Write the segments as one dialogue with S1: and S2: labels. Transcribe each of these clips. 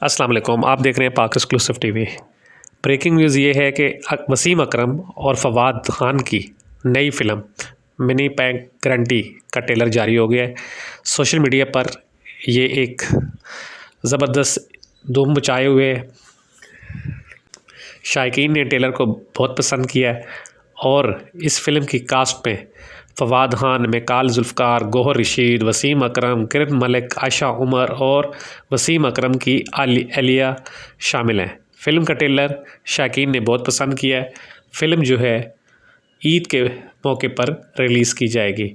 S1: अस्सलाम वालेकुम, आप देख रहे हैं पाक एक्सक्लूसिव टीवी। ब्रेकिंग न्यूज़ ये है कि वसीम अकरम और फवाद खान की नई फिल्म मिनी बैंक गारंटी का ट्रेलर जारी हो गया है। सोशल मीडिया पर ये एक ज़बरदस्त धूम मचाए हुए शायकीन ने ट्रेलर को बहुत पसंद किया है और इस फिल्म की कास्ट में फवाद खान, मेकाल जुल्फ़कार, गौहर रशीद, वसीम अकरम, किरण मलिक, आयशा उमर और वसीम अकरम की अलिया शामिल हैं। फ़िल्म का ट्रेलर शायकीन ने बहुत पसंद किया है। फ़िल्म जो है ईद के मौके पर रिलीज़ की जाएगी।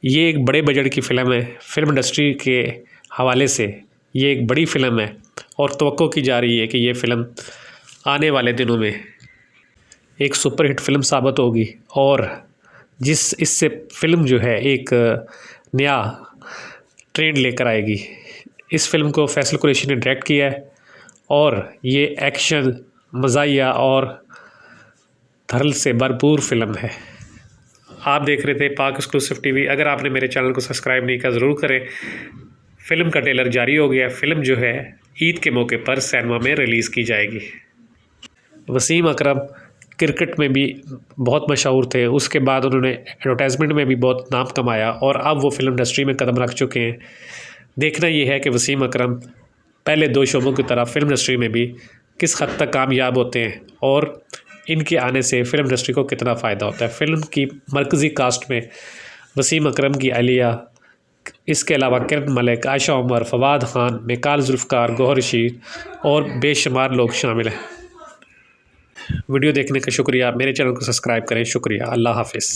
S1: ये एक बड़े बजट की फ़िल्म है। फ़िल्म इंडस्ट्री के हवाले से ये एक बड़ी फ़िल्म है और तवक्को की जा रही है कि ये फ़िल्म आने वाले दिनों में एक सुपरहिट फ़िल्म साबित होगी और इससे फ़िल्म जो है एक नया ट्रेंड लेकर आएगी। इस फ़िल्म को फैसल कुरैशी ने डायरेक्ट किया है और ये एक्शन, मज़ाहिया और थ्रिल से भरपूर फ़िल्म है। आप देख रहे थे पाक एक्सक्लूसिव टीवी। अगर आपने मेरे चैनल को सब्सक्राइब नहीं किया ज़रूर करें। फ़िल्म का ट्रेलर जारी हो गया। फ़िल्म जो है ईद के मौके पर सिनेमा में रिलीज़ की जाएगी। वसीम अकरम क्रिकेट में भी बहुत मशहूर थे, उसके बाद उन्होंने एडवर्टाइजमेंट में भी बहुत नाम कमाया और अब वो फिल्म इंडस्ट्री में कदम रख चुके हैं। देखना ये है कि वसीम अकरम पहले दो शोबों की तरह फिल्म इंडस्ट्री में भी किस हद तक कामयाब होते हैं और इनके आने से फिल्म इंडस्ट्री को कितना फ़ायदा होता है। फ़िल्म की मरकज़ी कास्ट में वसीम अकरम की अलिया, इसके अलावा किरण मलिक, आयशा उमर, फवाद खान, मेकाल जुल्फ़कार, गौहर रशीद और बेशुमार लोग शामिल हैं। वीडियो देखने का शुक्रिया। मेरे चैनल को सब्सक्राइब करें। शुक्रिया। अल्लाह हाफ़िज़।